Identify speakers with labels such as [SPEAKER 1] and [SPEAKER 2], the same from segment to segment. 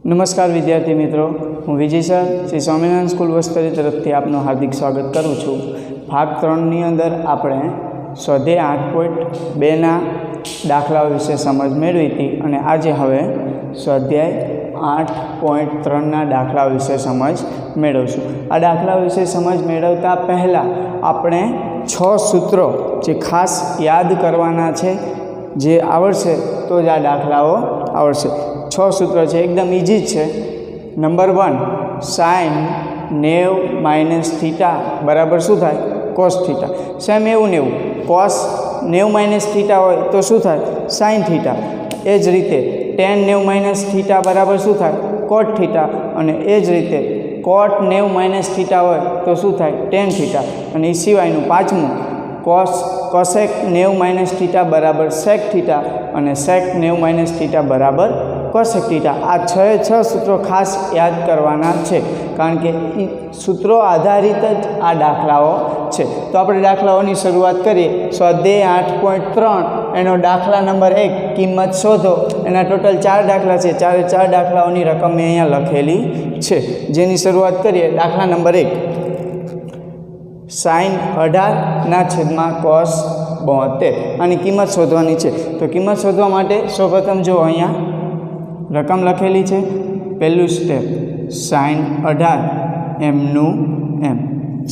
[SPEAKER 1] નમસ્કાર વિદ્યાર્થી મિત્રો, હું વિજય સર શ્રી સ્વામિનારાયણ સ્કૂલ વસ્તરી તરફથી આપનું હાર્દિક સ્વાગત કરું છું. ભાગ 3ની અંદર આપણે સ્વાધ્યાય 8.2ના દાખલાઓ વિશે સમજ મેળવી હતી અને આજે હવે સ્વાધ્યાય 8.3ના દાખલાઓ વિશે સમજ મેળવશું. આ દાખલાઓ વિશે સમજ મેળવતા પહેલાં આપણે 6 સૂત્રો જે ખાસ યાદ કરવાના છે, જે આવડશે તો જ આ દાખલાઓ આવડશે. 6 સૂત્રો છે, એકદમ ઇઝી જ છે. નંબર 1, સાઇન 90 - થીટા બરાબર શું થાય? Cos theta. સેમ એવું ને એવું, કોસ 90 - થીટા હોય તો શું થાય? Sine theta. એ જ રીતે tan 90 - થીટા બરાબર શું થાય? કોટ થીટા. અને એ જ રીતે કોટ 90 - થીટા હોય તો શું થાય? Ten theta. અને એ સિવાયનું 5મું, કોસેક 90 - થીટા બરાબર સેક થીટા અને સેક 90 - થીટા બરાબર કોસેક થીટા. આ 6 સૂત્રો ખાસ યાદ કરવાના છે, કારણ કે એ સૂત્રો આધારિત જ આ દાખલાઓ છે. તો આપણે દાખલાઓની શરૂઆત કરીએ. સ્વાધ્યાય 8.3 એનો દાખલા નંબર 1, કિંમત શોધો. એના ટોટલ 4 દાખલા છે. 4 દાખલાઓની રકમ મેં અહીંયા લખેલી છે, જેની શરૂઆત કરીએ. દાખલા નંબર 1, સાઇન 18 / કોસ 72. આની કિંમત શોધવાની છે. તો કિંમત શોધવા માટે સૌપ્રથમ જો અહીંયા રકમ લખેલી છે. પહેલું સ્ટેપ, સાઇન 18 એમનું એમ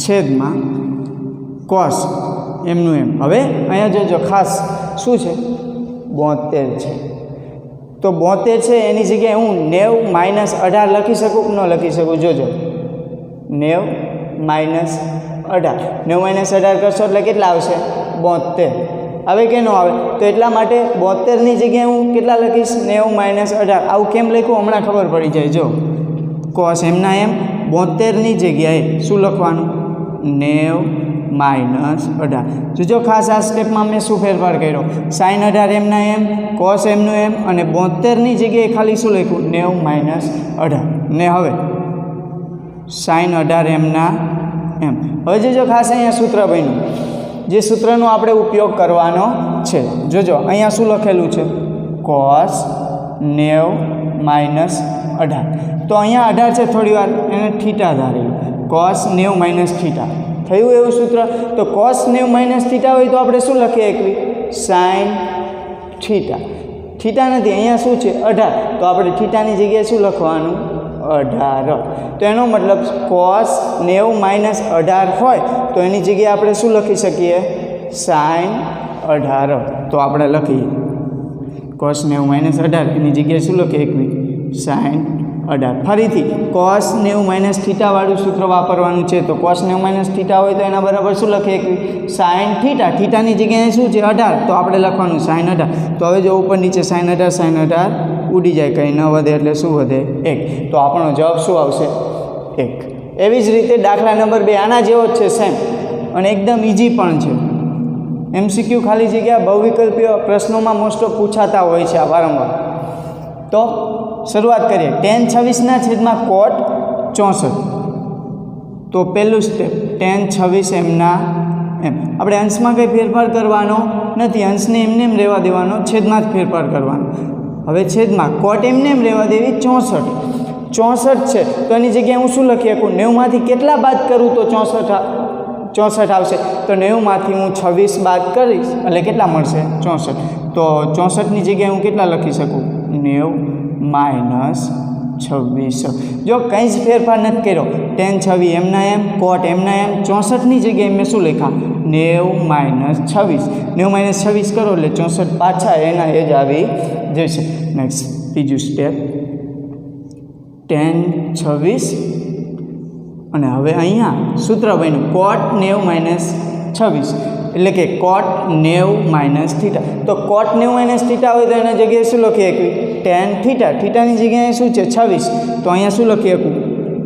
[SPEAKER 1] છેદમાં કોસ એમનું એમ. હવે અહીંયા જોજો, ખાસ શું છે? 72 છે. તો 72 છે એની જગ્યાએ હું 90 - 18 લખી શકું કે ન લખી શકું? જોજો, 90 - 18. 90 - 18 કરશો એટલે કેટલા આવશે? 72. હવે કે ન આવે? તો એટલા માટે 72ની જગ્યાએ હું કેટલા લખીશ? 90 - 18. આવું કેમ લખ્યું હમણાં ખબર પડી જાય. જો, કોસ એમના એમ 72ની જગ્યાએ શું લખવાનું? 90 - 18. જો ખાસ આ સ્ટેપમાં મેં શું ફેરફાર કર્યો? સાઇન 18 એમના એમ, કોસ એમનું એમ, અને 72ની જગ્યાએ ખાલી શું લખ્યું? 90 - 18. ને હવે સાઇન 18 એમના એમ. હવે જો ખાસ અહીંયા સૂત્ર બન્યું, જે સૂત્રનો આપણે ઉપયોગ કરવાનો છે. જોજો અહીંયા શું લખેલું છે? કોસ 90 - 18. તો અહીંયા 18 છે, થોડી વાર એને થીટા ધારેલું. કોસ 90 - થીટા થયું એવું સૂત્ર. તો કોસ 90 - થીટા હોય તો આપણે શું લખીએ? એકવી સાઇન થીટા. થીટા નથી, અહીંયા શું છે? 18. તો આપણે થીટાની જગ્યાએ શું લખવાનું? 18. તો એનો મતલબ કોસ 90 - 18 હોય તો એની જગ્યાએ આપણે શું લખી શકીએ? સાઇન 18. તો આપણે લખીએ કોસ 90 - 18 એની જગ્યાએ શું લખીએ? એકવી સાઇન 18. ફરીથી કોસ 90 - થીટા વાળું સૂત્ર વાપરવાનું છે. તો કોસ 90 - થીટા હોય તો એના બરાબર શું લખીએ? એકવી સાઇન થીટા. થીટાની જગ્યાએ શું છે? 18. તો આપણે લખવાનું સાઇન 18. તો હવે જો ઉપર નીચે સાઇન 18 ઉડી જાય, કંઈ ન વધે એટલે શું વધે? 1. તો આપણો જવાબ શું આવશે? 1. એવી જ રીતે દાખલા નંબર 2 આના જેવો જ છે, સેમ, અને એકદમ ઇઝી પણ છે. MCQ ખાલી જગ્યા બહુવિકલ્પીય પ્રશ્નોમાં મોસ્ટ ઓફ પૂછાતા હોય છે આ વારંવાર. તો શરૂઆત કરીએ. tan 26 / કોટ 64. તો પહેલું સ્ટેપ, tan 26 એમના એમ. આપણે અંશમાં કંઈ ફેરફાર કરવાનો નથી, અંશને એમને એમ રહેવા દેવાનો, છેદમાં જ ફેરફાર કરવાનો. હવે છેદમાં કોટ એમને એમ રહેવા દેવી. 64 છે, તો એની જગ્યાએ હું શું લખી શકું? 90માંથી કેટલા બાદ કરું તો 64 આવશે? તો 90માંથી હું 26 બાદ કરીશ એટલે કેટલા મળશે? 64. તો 64ની જગ્યાએ હું કેટલા લખી શકું? 90 - 26. જો કંઈ જ ફેરફાર નથી કર્યો, tan 26 એમના એમ, કોટ એમના એમ, 64ની જગ્યાએ મેં શું લખ્યા? 90 - 26. 90 - 26 કરો એટલે 64 પાછા એના એ જ આવી જશે. નેક્સ્ટ, ત્રીજું સ્ટેપ, tan 26 અને હવે અહીંયા સૂત્ર બન્યું કોટ 90 - 26, એટલે કે કોટ 90 - થીટા. તો કોટ 90 - થીટા હોય તો એના જગ્યાએ શું લખી શકીએ? tan theta. થીટાની જગ્યાએ શું છે? 26. તો અહીંયા શું લખી શકું?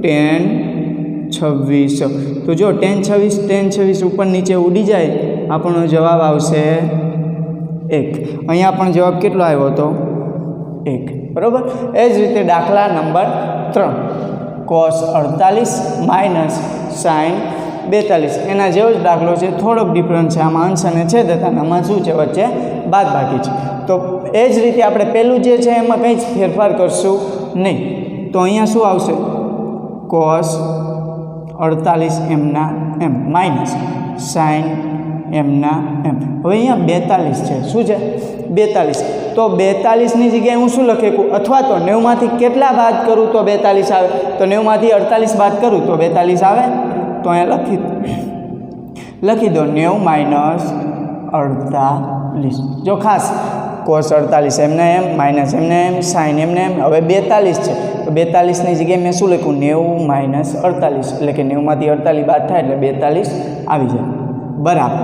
[SPEAKER 1] tan 26. તો જો tan 26 ઉપર નીચે ઉડી જાય, આપણો જવાબ આવશે 1. અહીંયા પણ જવાબ કેટલો આવ્યો હતો? 1. બરાબર. એ જ રીતે દાખલા નંબર 3, કોસ 48 - સાઇન 42. એના જેવો જ દાખલો છે, થોડોક ડિફરન્સ છે. આમાં અંશ અને છેદ હતા, આમાં શું છે? વચ્ચે બાદબાકી છે. તો એ જ રીતે આપણે પહેલું જે છે એમાં કંઈ જ ફેરફાર કરશું નહીં. તો અહીંયા શું આવશે કોસ 48 એમના એમ માઇનસ સાઇન એમના એમ. હવે અહીંયા 42 છે. શું છે 42? તો 42ની જગ્યાએ હું શું લખી શકું? અથવા તો 90માંથી કેટલા બાદ કરું તો 42 આવે? તો 90માંથી 48 બાદ કરું તો 42 આવે. તો અહીંયા લખી દો 90 માઇનસ 48. જો ખાસ કોસ 48 એમને એમ માઇનસ એમને એમ સાઇન એમને એમ. હવે 42 છે તો 42ની જગ્યાએ મેં શું લખ્યું 90 માઇનસ 48 એટલે કે 90માંથી 48 બાદ થાય એટલે 42 આવી જાય બરાબર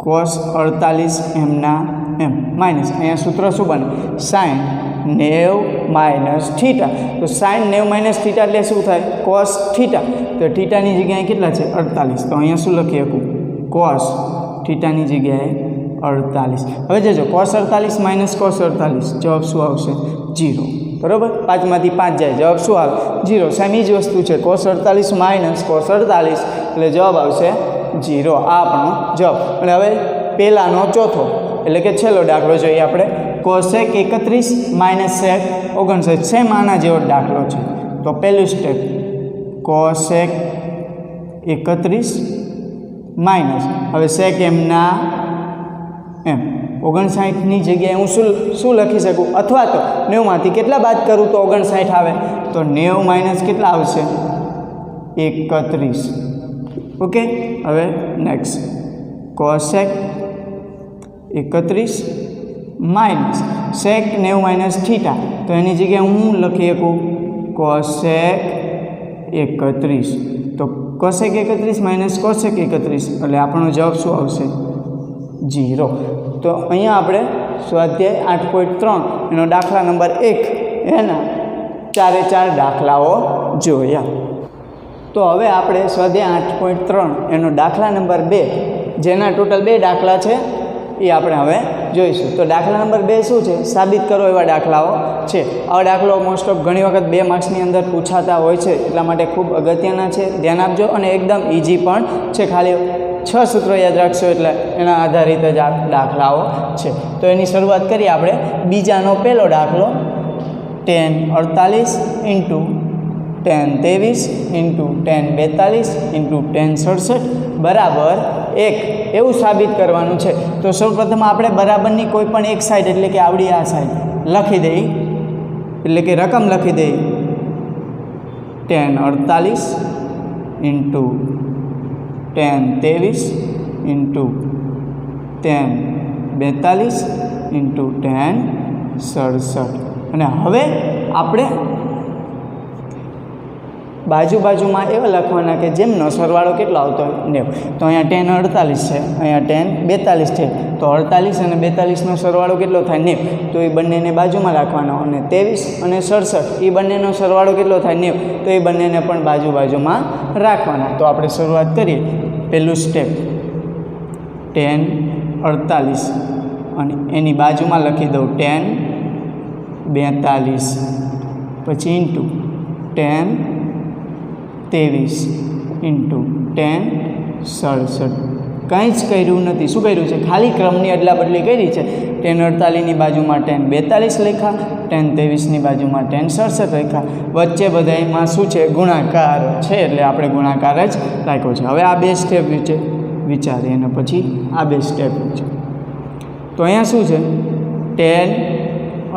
[SPEAKER 1] કોસ 48 એમના એમ માઇનસ અહીંયા સૂત્ર શું બને સાઇન 90 માઇનસ થીટા. તો સાઇન 90 માઇનસ થીટા એટલે શું થાય કોસ થીટા. તો થીટાની જગ્યાએ કેટલા છે 48. તો અહીંયા શું લખી શકું કોસ થીટાની જગ્યાએ 48. હવે જોજો કોસ 48 માઇનસ કોસ 48 જવાબ શું આવશે 0 બરાબર. 5માંથી 5 જાય જવાબ શું આવે 0. સેમ જ વસ્તુ છે કોસ 48 માઇનસ કોસ 48 એટલે જવાબ આવશે 0. આ આપણો જવાબ. અને હવે પહેલાંનો ચોથો એટલે કે છેલ્લો દાખલો જોઈએ આપણે કોસેક 31 માઇનસ સેક 59. સેમ આના જેવો દાખલો છે. તો પહેલું સ્ટેપ કોસેક 31 માઇનસ હવે સેક એમના એમ 59ની જગ્યાએ હું શું લખી શકું? અથવા તો 90માંથી કેટલા બાદ કરું તો 59 આવે? તો 90 માઇનસ કેટલા આવશે 31. ઓકે. હવે નેક્સ્ટ કોસેક 31 માઇનસ સેક 90 માઇનસ થીટા. તો એની જગ્યાએ હું લખી શકું કોસેક 31. તો કોસેક 31 માઇનસ કોસેક 31 એટલે આપણો જવાબ શું આવશે 0. તો અહીંયા આપણે સ્વાધ્યાય 8.3 એનો દાખલા નંબર 1 એના 4 દાખલાઓ જોયા. તો હવે આપણે સ્વાધ્યાય 8.3 એનો દાખલા નંબર 2 જેના ટોટલ 2 દાખલા છે એ આપણે હવે જોઈશું. તો દાખલા નંબર 2 શું છે સાબિત કરો એવા દાખલાઓ છે. આવા દાખલો મોસ્ટ ઓફ ઘણી વખત 2 માર્ક્સની અંદર પૂછાતા હોય છે એટલા માટે ખૂબ અગત્યના છે. ધ્યાન આપજો અને એકદમ ઇઝી પણ છે. ખાલી 6 સૂત્રો યાદ રાખશો એટલે એના આધારિત જ આ દાખલાઓ છે. તો એની શરૂઆત કરીએ આપણે. બીજાનો પહેલો દાખલો tan 48 into tan 23 into tan 42 into tan 67 બરાબર 1 એવું સાબિત કરવાનું છે. તો સૌપ્રથમ આપણે બરાબરની કોઈ પણ એક સાઈડ એટલે કે આવડી આ સાઈડ લખી દઈ એટલે કે રકમ લખી દઈ tan 48 into tan 23 into tan 42 into tan 67. અને હવે આપણે બાજુમાં એવા લખવાના કે જેમનો સરવાળો કેટલો આવતો હોય 90. તો અહીંયા tan 48 છે અહીંયા tan 42 છે. તો 48 અને 42નો સરવાળો કેટલો થાય 90. તો એ બંનેને બાજુમાં રાખવાનો. અને 23 અને 67 એ બંનેનો સરવાળો કેટલો થાય 90. તો એ બંનેને પણ બાજુમાં રાખવાના. તો આપણે શરૂઆત કરીએ. પહેલું સ્ટેપ tan 48 અને એની બાજુમાં લખી દઉં tan 42 પછી ઇન્ટુ tan 23 ઇન્ટુ tan 67. કંઈ જ કર્યું નથી. શું કર્યું છે ખાલી ક્રમની અદલા બદલી કરી છે. tan 48ની બાજુમાં tan 42 લખ્યા, tan 23ની બાજુમાં tan 67 લખ્યા. વચ્ચે બધામાં શું છે ગુણાકાર છે એટલે આપણે ગુણાકાર જ રાખ્યો છે. હવે આ 2 સ્ટેપ વિશે વિચારીએ અને પછી આ 2 સ્ટેપ છે. તો અહીંયા શું છે tan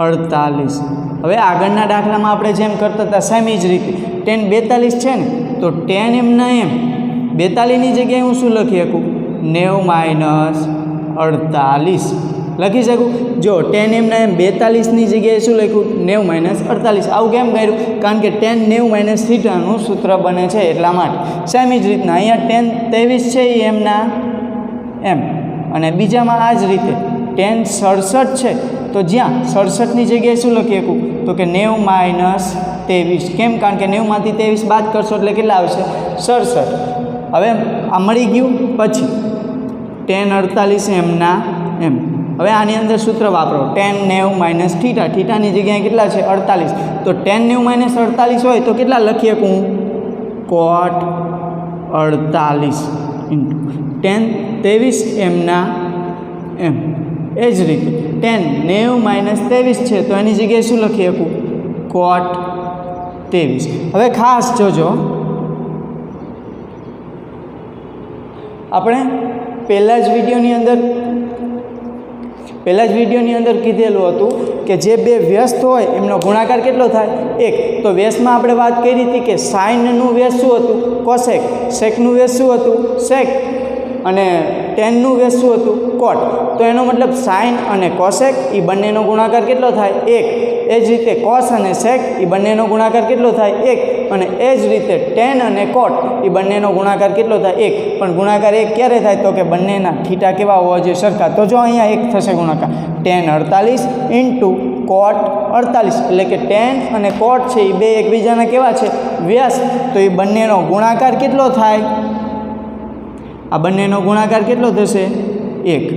[SPEAKER 1] 48. હવે આગળના દાખલામાં આપણે જેમ કરતા હતા સેમ જ રીતે tan 42 છે ને તો tan એમના એમ 42ની જગ્યાએ હું શું લખી શકું 90 માઇનસ 48 લખી શકું. જો tan એમના એમ 42ની જગ્યાએ શું લખ્યું 90 માઇનસ 48. આવું કેમ કર્યું? કારણ કે tan 90 માઇનસ થીટાનું સૂત્ર બને છે એટલા માટે. સેમ જ રીતના અહીંયા tan 23 છે એ એમના એમ અને બીજામાં આ જ રીતે tan 67 છે તો જ્યાં 67ની જગ્યાએ શું લખી શકું તો કે 90 માઇનસ 23. કેમ? કારણ કે 90માંથી 23 બાદ કરશો એટલે કેટલા આવશે 67. હવે આ મળી ગયું. પછી tan 48 એમના એમ. હવે આની અંદર સૂત્ર વાપરો tan 90 માઇનસ થીટા. થીટાની જગ્યાએ કેટલા છે 48. તો tan 90 માઇનસ 48 હોય તો કેટલા લખી શકું cot 48 ઇન્ટુ tan 23 એમના એમ. એ જ રીતે tan 90 માઇનસ 23 છે તો એની જગ્યાએ શું લખી શકું cot 23. હવે ખાસ જોજો, આપણે પહેલા જ વિડીયોની અંદર કીધેલું હતું કે જે બે વ્યસ્ત હોય એમનો ગુણાકાર કેટલો થાય? 1. તો વ્યસ્તમાં આપણે વાત કરી હતી કે સાઇનનું વ્યસ્ત શું હતું? કોસેક. સેકનું વ્યસ્ત શું હતું? સેક. અને ટેનનું વ્યસ્ત શું હતું? કોટ. તો એનો મતલબ સાઇન અને કોસેક એ બંનેનો ગુણાકાર કેટલો થાય? 1. એ જ રીતે કોસ અને સેક એ બંનેનો ગુણાકાર કેટલો થાય? 1. અને એ જ રીતે ટેન અને કોટ એ બંનેનો ગુણાકાર કેટલો થાય? 1. પણ ગુણાકાર 1 ક્યારે થાય? તો કે બંનેના થીટા કેવા હોવા જોઈએ? સરખા. તો જો અહીંયા 1 થશે ગુણાકાર, ટેન 48 ઇન્ટુ કોટ 48, એટલે કે ટેન અને કોટ છે એ બે એકબીજાના કેવા છે? વ્યસ્ત. તો એ બંનેનો ગુણાકાર કેટલો થાય? આ બંનેનો ગુણાકાર કેટલો થશે? 1.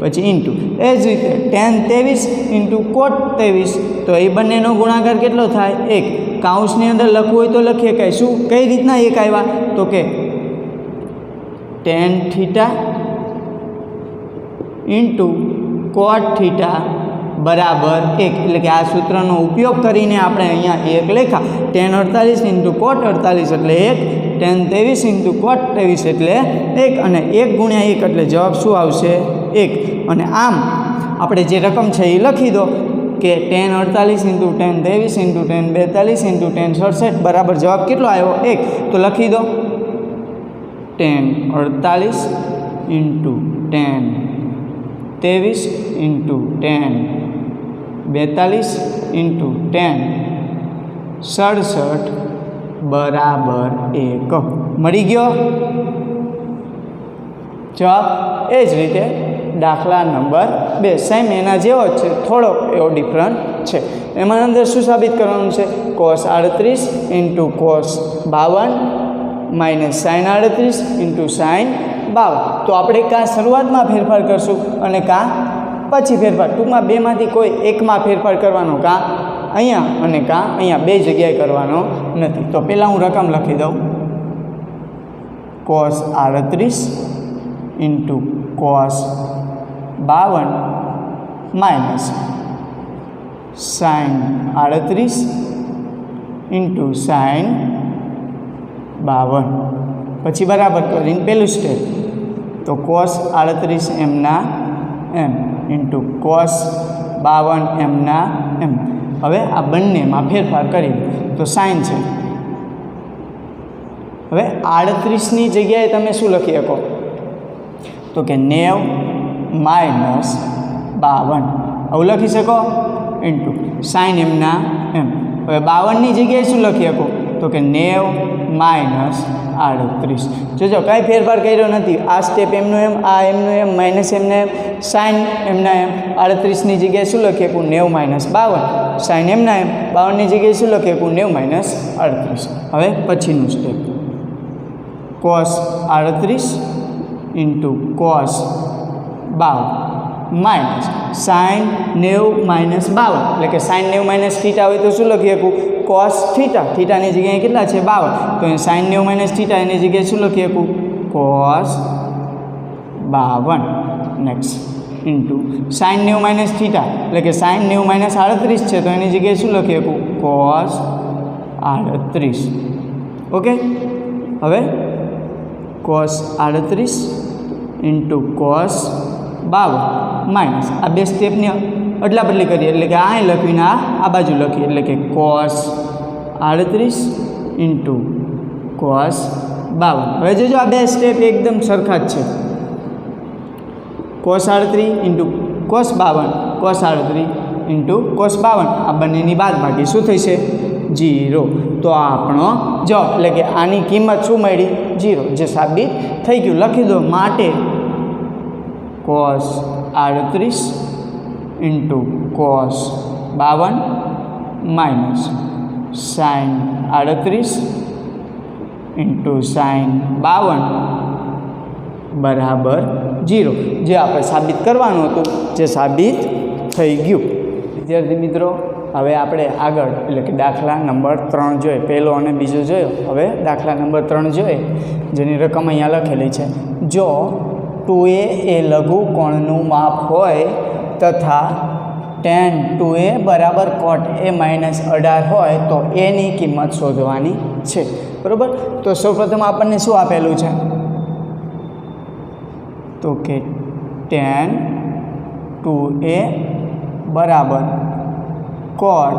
[SPEAKER 1] પછી ઇન્ટુ એ જ રીતે ટેન 23 ઇન્ટુ કોટ 23, તો એ બંનેનો ગુણાકાર કેટલો થાય? 1. કાઉન્સની અંદર લખવું હોય તો લખીએ કાંઈ શું? કઈ રીતના 1 આવ્યા? તો કે ટેન થીટા ઇન્ટુ કોટ થીટા બરાબર 1. એટલે કે આ સૂત્રનો ઉપયોગ કરીને આપણે અહીંયા 1 લખ્યા. ટેન 48 ઇન્ટુ કોટ 48 એટલે 1, ટેન 23 ઇન્ટુ કોટ 23 એટલે 1, અને 1 ગુણ્યા 1 એટલે જવાબ શું આવશે? 1. અને આમ આપણે જે રકમ છે એ લખી દો કે ten 48 into ten 23 into ten 42 into ten 67 બરાબર જવાબ કેટલો આવ્યો? 1. તો લખી દો ten 48 into ten 23 into ten 42 into ten 67 બરાબર 1. મળી ગયો જવાબ. એ જ રીતે દાખલા નંબર 2 સેમ એના જેવો જ છે, થોડોક એવો ડિફરન્ટ છે. એમાં અંદર શું સાબિત કરવાનું છે? Cos 38 into cos 52 minus sign 38 into sign 52. તો આપણે કાં શરૂઆતમાં ફેરફાર કરશું અને કાં પછી ફેરફાર, ટૂંકમાં બેમાંથી કોઈ એકમાં ફેરફાર કરવાનો, કાં અહીંયા અને કાં અહીંયા, બે જગ્યાએ કરવાનો નથી. તો પહેલાં હું રકમ લખી દઉં, cos 38 into cos 52 minus sign 38 into sign 52. પછી બરાબર કરીને પહેલું સ્ટેપ, તો કોસ 38 એમના એમ ઇન્ટુ કોસ 52 એમના એમ. હવે આ બંનેમાં ફેરફાર કરી તો સાઇન છે. હવે 38ની જગ્યાએ તમે શું લખી શકો? તો કે 90 માઇનસ 52 આવું લખી શકો, ઇન્ટુ સાઇન એમના એમ. હવે 52ની જગ્યાએ શું લખી શકો? તો કે 90 માઇનસ 38. જોજો કાંઈ ફેરફાર કર્યો નથી. આ સ્ટેપ એમનું એમ, આ એમનું એમ, માઇનસ એમને એમ, સાઇન એમના એમ. 38ની જગ્યાએ શું લખી શકું? 90 માઇનસ 52. સાઇન એમના એમ, 52ની જગ્યાએ શું લખી શકું? 90 માઇનસ 38. હવે પછીનું step, cos 38 into cos 52 minus sign 90 minus 52, એટલે કે સાઇન 90 માઇનસ થીટા હોય તો શું લખી શકું? Cos theta. થીટાની જગ્યાએ કેટલા છે? 52. તો સાઇન 90 માઇનસ થીટા એની જગ્યાએ શું લખી શકું? Cos 52. Next into sign 90 minus theta, એટલે કે સાઇન 90 માઇનસ 38 છે તો એની જગ્યાએ શું લખી શકું? કોસ 38. ઓકે. હવે કોસ 38 ઇન્ટુ કોસ 52 માઇનસ આ બે સ્ટેપની અદલા બદલી કરીએ, એટલે કે આ લખીને આ બાજુ લખીએ, એટલે કે કોસ 38 ઇન્ટુ કોસ 52. હવે જોજો આ બે સ્ટેપ એકદમ સરખા જ છે. Cos 38 into cos 52, cos 38 into cos 52, આ બંનેની બાદબાકી શું થશે? 0. તો આ આપણો જવાબ, એટલે કે આની કિંમત શું મળી? 0, જે સાબિત થઈ ગયું. લખી દો, માટે cos 38 into cos 52 minus sign 38 into sign 52 બરાબર 0, જે આપણે સાબિત કરવાનું હતું, જે સાબિત થઈ ગયું. વિદ્યાર્થી મિત્રો, હવે આપણે આગળ એટલે કે દાખલા નંબર 3 જોઈએ. પહેલો અને બીજો જોયો. હવે દાખલા નંબર 3 જોઈએ, જેની રકમ અહીંયા લખેલી છે. જો 2a એ લઘુકોણનું માપ હોય તથા tan 2a બરાબર cot a માઇનસ 18 હોય તો એની કિંમત શોધવાની છે, બરાબર. તો સૌપ્રથમ આપણને શું આપેલું છે, તો કે tan 2a બરાબર cot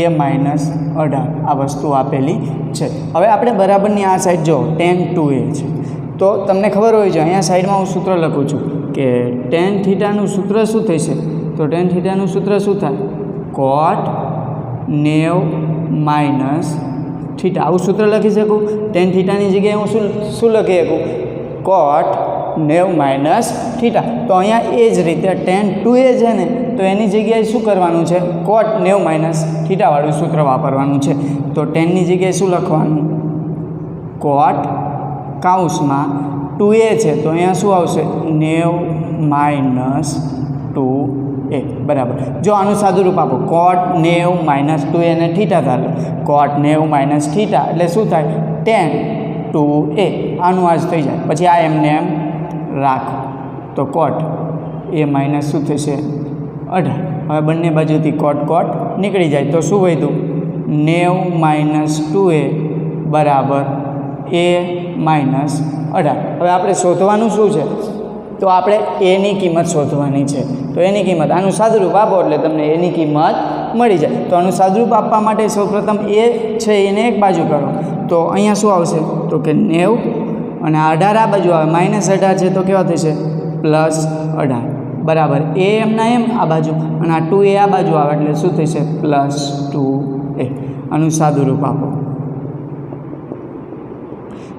[SPEAKER 1] a માઇનસ 18 આ વસ્તુ આપેલી છે. હવે આપણે બરાબરની આ સાઈડ જો tan 2a છે, તો તમને ખબર હોય છે અહીંયા સાઈડમાં હું સૂત્ર લખું છું કે tan થીટાનું સૂત્ર શું થશે, તો tan થીટાનું સૂત્ર શું થાય, cot 90 માઇનસ થીટા. આવું સૂત્ર લખી શકું. tan થીટાની જગ્યાએ હું શું લખી શકું, cot 90 માઇનસ થીટા. તો અહીંયા એ જ રીતે tan 2a છે ને, તો એની જગ્યાએ શું કરવાનું છે, cot 90 માઇનસ થીટાવાળું સૂત્ર વાપરવાનું છે. તો tanની જગ્યાએ શું લખવાનું, cot કાઉન્સમાં 2a છે તો અહીંયા શું આવશે, 90 માઇનસ 2a બરાબર. જો આનું સાદું રૂપ આપો, cot 90 માઇનસ 2a ને થીટા ધારો, cot 90 માઇનસ થીટા એટલે શું થાય, tan 2a. આનું આ જ થઈ જાય. પછી આ એમને એમ રાખો તો cot a માઇનસ શું થશે, 18. હવે બંને બાજુથી cot નીકળી જાય તો શું વધ્યું, 90 માઇનસ 2a બરાબર a માઇનસ 18. હવે આપણે શોધવાનું શું છે, તો આપણે એની કિંમત શોધવાની છે. તો એની કિંમત આનું સાદુરૂપ આપો એટલે તમને એની કિંમત મળી જાય. તો આનું સાદુરૂપ આપવા માટે સૌપ્રથમ એ છે એને એક બાજુ કરો, તો અહીંયા શું આવશે, તો કે 90 અને 18 આ બાજુ આવે, માઇનસ 18 છે તો કેવા થશે, પ્લસ 18 બરાબર એ એમના એમ આ બાજુ, અને આ 2a આ બાજુ આવે એટલે શું થશે, પ્લસ 2a. આનું સાદુરૂપ આપો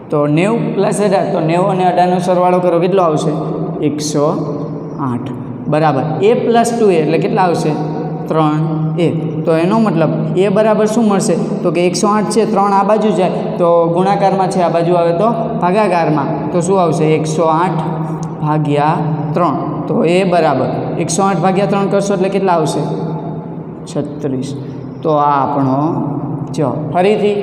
[SPEAKER 1] તો 90 પ્લસ 18, તો 90 અને 18નો સરવાળો કરો કેટલો આવશે, 108 બરાબર. a પ્લસ 2a એટલે કેટલા આવશે, 3a. તો એનો મતલબ એ બરાબર શું મળશે, તો કે 108 છે, 3 આ બાજુ જાય તો ગુણાકારમાં છે, આ બાજુ આવે તો ભાગાકારમાં, તો શું આવશે, 108 ભાગ્યા 3. તો એ બરાબર 108 ભાગ્યા 3 કરશો એટલે કેટલા આવશે, 36. તો આ આપણો જવાબ. ફરીથી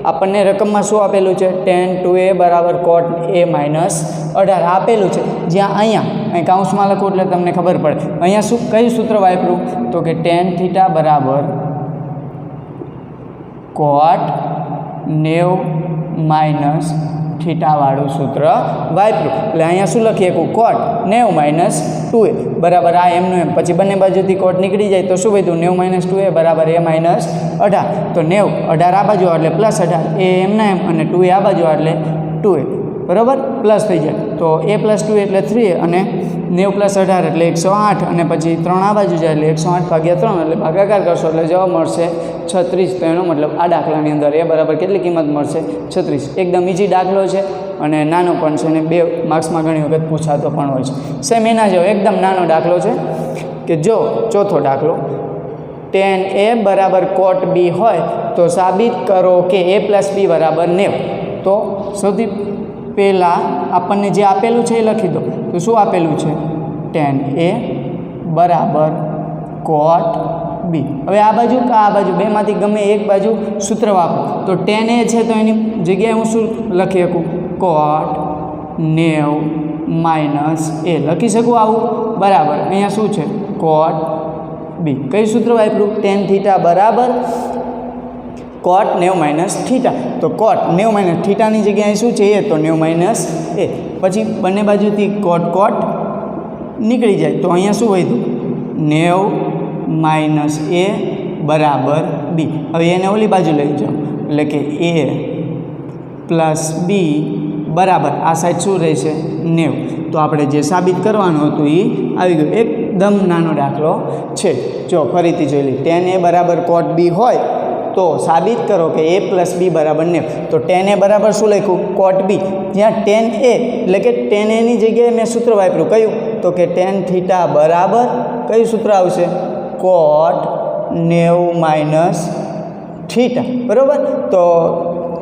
[SPEAKER 1] આપણને રકમમાં શું આપેલું છે, tan 2a બરાબર cot a માઇનસ 18 આપેલું છે. જ્યાં અહીં કાઉન્સમાં લખું એટલે તમને ખબર પડે અહીંયા શું કયું સૂત્ર વાપર્યું, તો કે tan થીટા બરાબર cot 90 માઇનસ થીટાવાળું સૂત્ર વાપર્યું. એટલે અહીંયા શું લખીએ, cot 90 માઇનસ 2a બરાબર આ એમનું એમ. પછી બંને બાજુથી cot નીકળી જાય તો શું વધ્યું, 90 માઇનસ 2a બરાબર a માઇનસ 18. તો 90 18 આ બાજુ એટલે પ્લસ 18 એ એમના એમ, અને 2a આ બાજુ એટલે 2a બરાબર પ્લસ થઈ જાય. તો a પ્લસ 2 એટલે 3a અને 90 પ્લસ 18 એટલે 108, અને પછી 3 આ બાજુ જાય એટલે 108 ભાગ્યા 3 એટલે ભાગાકાર કરશો એટલે જવાબ મળશે 36. તો એનો મતલબ આ દાખલાની અંદર એ બરાબર કેટલી કિંમત મળશે, 36. એકદમ ઇઝી દાખલો છે અને નાનો પણ છે, અને 2 માર્ક્સમાં ઘણી વખત પૂછાતો પણ હોય છે. સેમ એના જેવો એકદમ નાનો દાખલો છે કે જો ચોથો દાખલો, tan a બરાબર cot b હોય તો સાબિત કરો કે a પ્લસ b બરાબર 90. તો સૌથી પહેલાં આપણને જે આપેલું છે એ લખી દો. તો શું આપેલું છે, tan a બરાબર cot b. હવે આ બાજુ કે આ બાજુ બેમાંથી ગમે એક બાજુ સૂત્ર વાપરો. તો tan a છે તો એની જગ્યાએ હું શું લખી શકું, cot 90 માઇનસ a લખી શકું આવું બરાબર. અહીંયા શું છે, cot b. કયું સૂત્ર વાપર્યું, tan થીટા બરાબર cot 90 માઇનસ થીટા. તો cot 90 માઇનસ થીટાની જગ્યાએ શું છે, એ તો 90 માઇનસ a. પછી બંને બાજુથી cot નીકળી જાય તો અહીંયા શું વધ્યું, 90 માઇનસ a બરાબર b. હવે એને ઓલી બાજુ લઈ જાઓ એટલે કે a પ્લસ b બરાબર આ સાઈડ શું રહેશે, 90. તો આપણે જે સાબિત કરવાનું હતું એ આવી ગયું. એકદમ નાનો દાખલો છે. જો ફરીથી જોઈ લઈએ, tan a બરાબર cot b હોય તો સાબિત કરો કે a પ્લસ b બરાબર 90. તો tan a બરાબર શું લખ્યું, cot b. જ્યાં tan a એટલે કે tan a ની જગ્યાએ મેં સૂત્ર વાપર્યું કયું, તો કે tan થીટા બરાબર કયું સૂત્ર આવશે, cot 90 માઇનસ થીટા બરાબર. તો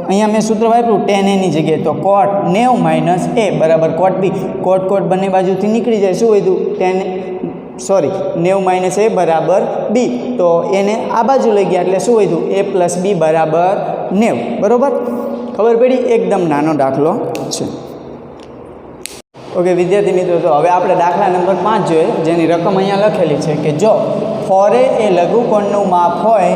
[SPEAKER 1] અહીંયા મેં સૂત્ર વાપર્યું tan a ની જગ્યાએ, તો cot 90 માઇનસ a બરાબર cot b. cot બંને બાજુથી નીકળી જાય, શું વધ્યું, 90 માઇનસ a બરાબર b. તો એને આ બાજુ લઈ ગયા એટલે શું વધ્યું, a પ્લસ b બરાબર 90 બરાબર. ખબર પડી, એકદમ નાનો દાખલો છે. ઓકે વિદ્યાર્થી મિત્રો, તો હવે આપણે દાખલા નંબર 5 જોઈએ, જેની રકમ અહીંયા લખેલી છે કે જો 4a એ લઘુકોણનું માપ હોય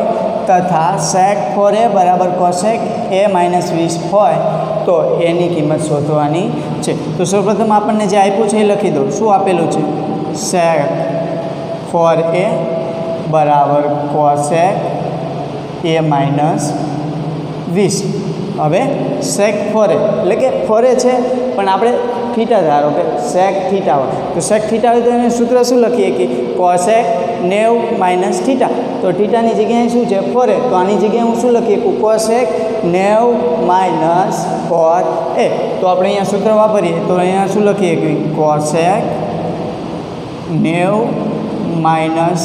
[SPEAKER 1] તથા sec 4a બરાબર cosec a માઇનસ 20 હોય તો એની કિંમત શોધવાની છે. તો સૌપ્રથમ આપણને જે આપ્યું છે એ લખી દો. શું આપેલું છે? sec 4a બરાબર cosec a માઇનસ 20. હવે sec 4a એટલે કે 4a છે પણ આપણે થીટા ધારો કે sec થીટા હોય તો sec થીટા હોય તો એનું સૂત્ર શું લખીએ કે cosec 90 માઇનસ થીટા. તો થીટાની જગ્યાએ શું છે? 4a. તો આની જગ્યાએ હું શું લખીએ કે cosec 90 માઇનસ 4a. તો આપણે અહીંયા સૂત્ર વાપરીએ તો અહીંયા શું લખીએ કે cosec 90 માઇનસ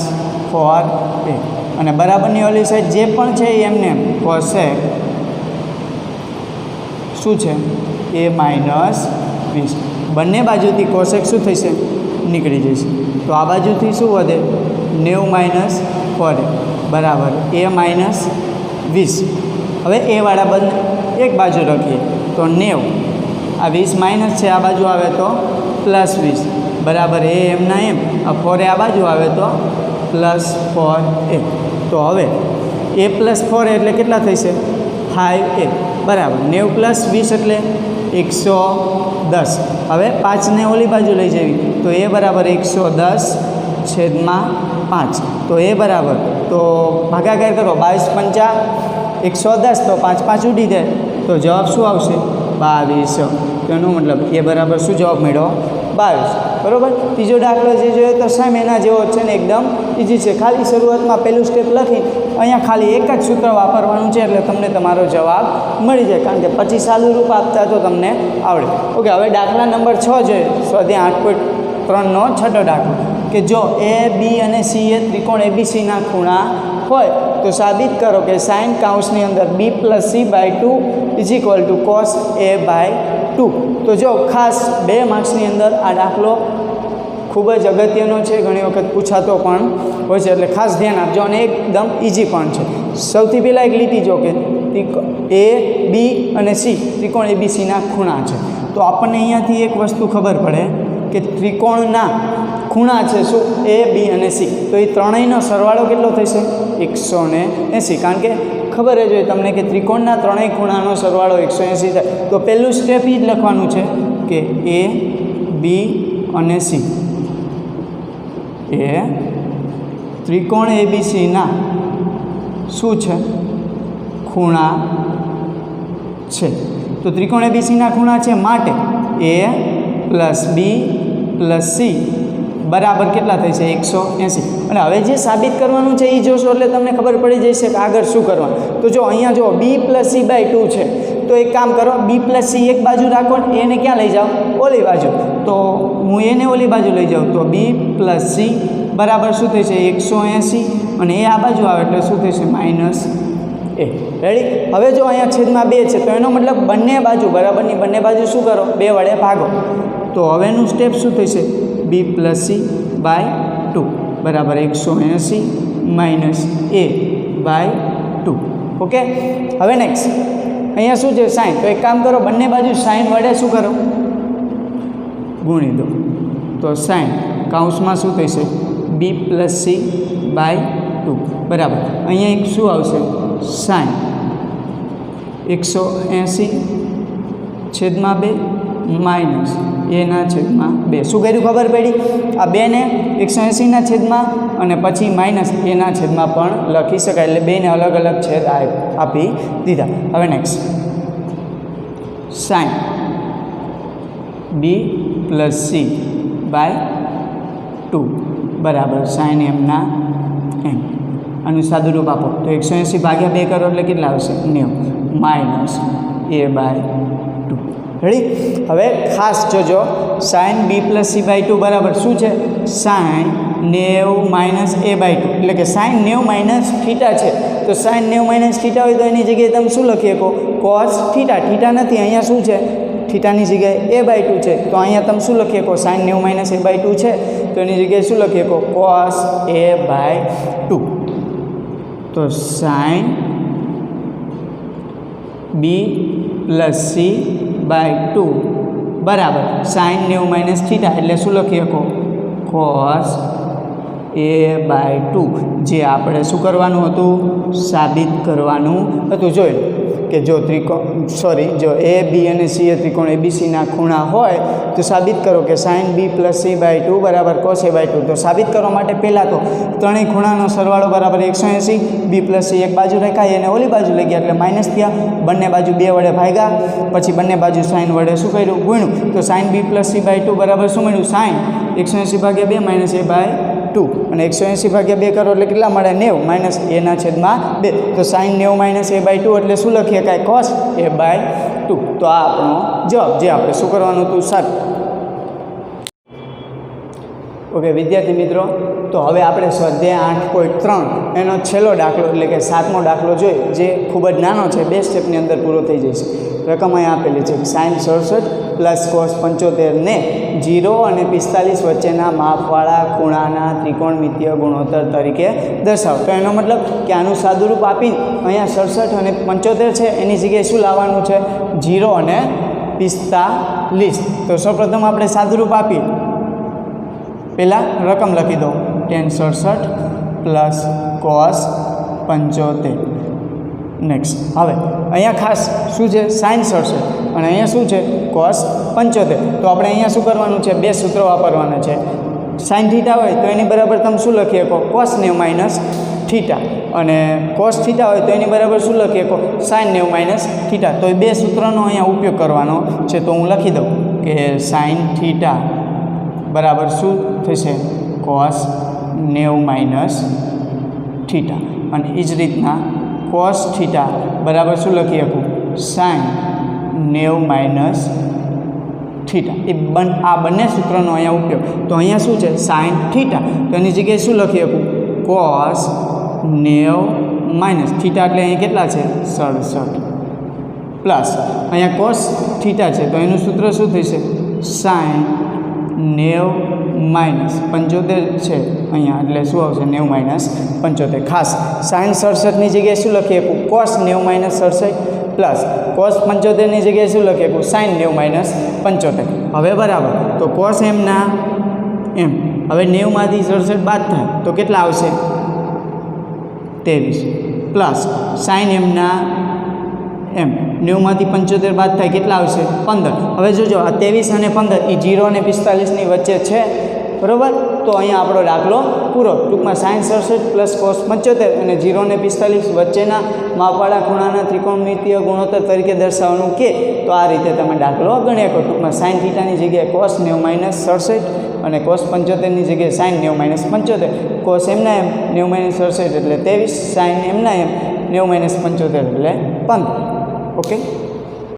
[SPEAKER 1] 4a અને બરાબરની ઓલી સાઈડ જે પણ છે એમને cosec શું છે? a minus 20. બંને બાજુથી કોસેક શું થશે? નીકળી જશે. તો આ બાજુથી શું વધે? 90 માઇનસ 4a બરાબર a માઇનસ 20. હવે એ વાળા બંને એક બાજુ રાખીએ તો 90. આ 20 માઇનસ છે, આ બાજુ આવે તો પ્લસ 20 બરાબર એ એમના એમ. આ 4a આ બાજુ આવે તો પ્લસ 4a. તો હવે a પ્લસ 4a એટલે કેટલા થશે? 5a બરાબર 90 પ્લસ 20 એટલે 110. હવે 5ને ઓલી બાજુ લઈ જવી તો એ બરાબર 110/5. તો એ બરાબર તો ભાગાકાર કરો 22 પંચા 110 તો 5 5 ઉડી જાય તો જવાબ શું આવશે? 22. તો એનો મતલબ એ બરાબર શું જવાબ મળ્યો? 22. બરાબર. ત્રીજો દાખલો જે જોયો તો સેમ એના જેવો છે ને એકદમ ઇઝી છે. ખાલી શરૂઆતમાં પહેલું સ્ટેપ લખી અહીંયા ખાલી એક જ સૂત્ર વાપરવાનું છે એટલે તમને તમારો જવાબ મળી જાય કારણ કે પછી સાલું રૂપ આપતા તો તમને આવડે. ઓકે, હવે દાખલા નંબર 6 જોઈએ. સ્વાધ્યાય 8.3નો છઠ્ઠો દાખલો કે જો a b અને c એ ત્રિકોણ abcના ખૂણા હોય તો સાબિત કરો કે સાઇન કાઉન્સની અંદર b plus c by 2 is equal to cos a by 2. તો જો ખાસ 2 માર્ક્સની અંદર આ દાખલો ખૂબ જ અગત્યનો છે, ઘણી વખત પૂછાતો પણ હોય છે એટલે ખાસ ધ્યાન આપજો અને એકદમ ઇઝી પણ છે. સૌથી પહેલાં એક લીટી જો કે a b અને c ત્રિકોણ abcના ખૂણા છે તો આપણને અહીંયાથી એક વસ્તુ ખબર પડે કે ત્રિકોણના ખૂણા છે શું? a b અને c. તો એ ત્રણેયનો સરવાળો કેટલો થશે? 180. કારણ કે ખબર જ હોય તમને કે ત્રિકોણના ત્રણેય ખૂણાનો સરવાળો 180 થાય. તો પહેલું સ્ટેપ એ જ લખવાનું છે કે a b અને c એ ત્રિકોણ એબીસીના શું છે? ખૂણા છે. તો ત્રિકોણ એબીસીના ખૂણા છે માટે a plus B plus C બરાબર કેટલા થશે? 180. અને હવે જે સાબિત કરવાનું છે એ જોશો એટલે તમને ખબર પડી જશે કે આગળ શું કરવાનું. તો જો અહીંયા જો બી પ્લસ સી બાય 2 છે તો એક કામ કરો, બી પ્લસ સી એક બાજુ રાખો ને એને ક્યાં લઈ જાઓ? ઓલી બાજુ. તો હું એને ઓલી બાજુ લઈ જાઉં તો બી પ્લસ સી બરાબર શું થશે? 180 અને એ આ બાજુ આવે એટલે શું થશે? માઇનસ એ. રેડી? હવે જો અહીંયા છેદમાં 2 છે તો એનો મતલબ બંને બાજુ બરાબરની બંને બાજુ શું કરો? 2 વડે ભાગો. તો હવેનું સ્ટેપ શું થશે? બી પ્લસ સી બાય 2 બરાબર 180 માઇનસ એ બાય 2. ઓકે, હવે નેક્સ્ટ અહીંયા શું છે? સાઇન. તો એક કામ કરો, બંને બાજુ સાઇન વડે શું કરો? ગુણી દો. તો સાઇન કાઉન્સમાં શું થશે? બી પ્લસ સી બાય 2 બરાબર અહીંયા એક શું આવશે? સાઇન 180 છેદમાં 2 માઇનસ એના છેદમાં 2. શું કર્યું ખબર પડી? આ 2ને 180ના છેદમાં અને પછી માઇનસ એના છેદમાં પણ લખી શકાય એટલે 2ને અલગ અલગ છેદ આપી દીધા. હવે next sine B plus C by 2 બરાબર સાઇન એમના એમ. આનું સાદું રૂપ આપો તો 180 ભાગ્યા 2 કરો એટલે કેટલા આવશે? 90 માઇનસ એ બાય 2. રેડી? હવે ખાસ જોજો, sine B plus C by 2 બરાબર શું છે? સાઇન 90 માઇનસ એ બાય 2 એટલે કે સાઇન 90 માઇનસ થીટા છે. તો સાઇન 90 માઇનસ થીટા હોય તો એની જગ્યાએ તમે શું લખી શકો? Cos theta. થીટા નથી, અહીંયા શું છે? થીટાની જગ્યાએ એ બાય 2 છે. તો અહીંયા તમે શું લખી શકો? સાઇન 90 માઇનસ એ બાય 2 છે તો એની જગ્યાએ શું લખી શકો? Cos A by 2. તો sine B plus C by 2 બરાબર સાઇન 90 માઇનસ થીટા એટલે શું લખી શકો? કોસ a/2 જે આપણે શું કરવાનું હતું? સાબિત કરવાનું હતું. જોઈ લો કે જો જો એ બી અને સી એ ત્રિકોણ એબીસીના ખૂણા હોય તો સાબિત કરો કે સાઇન બી પ્લસ c/2 બરાબર કોસ a/2. તો સાબિત કરવા માટે પહેલાં તો ત્રણેય ખૂણાનો સરવાળો બરાબર 180, બી પ્લસ સી એક બાજુ રખાય અને ઓલી બાજુ લઈ ગયા એટલે માઇનસ થયા, બંને બાજુ 2 વડે ભાગ્યા, પછી બંને બાજુ સાઇન વડે શું કર્યું? ગુણ્યું. તો સાઇન બી પ્લસ c/2 બરાબર શું મળ્યું? સાઇન 180/2 માઇનસ a/2 અને 180/2 કરો એટલે કેટલા મળે? 90 માઇનસ a/2. તો સાઇન 90 માઇનસ a/2 એટલે શું લખીએ? કાંઈ કોસ a/2. તો આ આપણો જવાબ જે આપણે શું કરવાનું હતું? સાત. ઓકે વિદ્યાર્થી મિત્રો, તો હવે આપણે સ્વાધ્યાય 8.3 એનો છેલ્લો દાખલો એટલે કે 7મો દાખલો જોઈએ, જે ખૂબ જ નાનો છે, 2 સ્ટેપની અંદર પૂરો થઈ જશે. રકમ અહીં આપેલી છે સાઇન 67 પ્લસ કોસ 75 ને 0 અને 45 વચ્ચેના માપવાળા ખૂણાના ત્રિકોણમિતીય ગુણોત્તર તરીકે દર્શાવો. તો એનો મતલબ કે આનું સાદુરૂપ આપીને અહીંયા 67 અને 75 છે એની જગ્યાએ શું લાવવાનું છે? 0 અને 45. તો સૌપ્રથમ આપણે સાદુરૂપ આપીએ. પહેલાં રકમ લખી દો tan 67 પ્લસ કોસ 75. નેક્સ્ટ હવે અહીંયા ખાસ શું છે? સાઇન 67 અને અહીંયા શું છે? કોસ 75. તો આપણે અહીંયા શું કરવાનું છે? 2 સૂત્રો વાપરવાના છે. સાઇન થીટા હોય તો એની બરાબર તમે શું લખી શકો? Cos 90 minus theta. અને કોસ થીટા હોય તો એની બરાબર શું લખી શકો? Sine 90 minus theta. તો એ 2 સૂત્રનો અહીંયા ઉપયોગ કરવાનો છે. તો હું લખી દઉં કે સાઇન થીટા બરાબર શું થશે? Cos 90 minus theta. અને એ જ રીતના કોસ થીટા બરાબર શું લખી શકું? Sine 90 minus theta. આ બંને સૂત્રનો અહીંયા ઉપયોગ. તો અહીંયા શું છે? Sine theta. તો એની જગ્યાએ શું લખી શકું? કોસ 90 માઇનસ થીટા એટલે અહીંયા કેટલા છે? 67 પ્લસ અહીંયા કોસ થીટા છે તો એનું સૂત્ર શું થશે? સાઇન 90 માઇનસ 75 છે અહીંયા એટલે શું આવશે? 90 માઇનસ 75. ખાસ સાઇન 67ની જગ્યાએ શું લખી શકું? કોસ 90 માઇનસ 67 પ્લસ કોસ 75ની જગ્યાએ શું લખી શકું? Sine 90 minus 75. હવે બરાબર. તો કોસ એમના એમ. હવે 90માંથી 67 બાદ થાય તો કેટલા આવશે? 23 પ્લસ સાઇન એમના એમ 90માંથી 75 બાદ થાય કેટલા આવશે? 15. હવે જોજો આ 23 અને 15 એ 0 અને 45ની વચ્ચે છે, બરાબર? તો અહીંયા આપણો દાખલો પૂરો. ટૂંકમાં સાઇન 67 પ્લસ કોસ 75 અને 0 અને 45 વચ્ચેના માપવાળા ખૂણાના ત્રિકોણમિતીય ગુણોત્તર તરીકે દર્શાવવાનું કે તો આ રીતે તમે દાખલો ગણ્યા કરો. ટૂંકમાં સાઇન થીટાની જગ્યાએ કોસ 90 માઇનસ 67 અને કોસ 75ની જગ્યાએ સાઇન 90 માઇનસ 75. કોસ એમના એમ 90 માઇનસ 67 એટલે 23, સાઇન એમના એમ 90 માઇનસ 75 એટલે 15. ઓકે.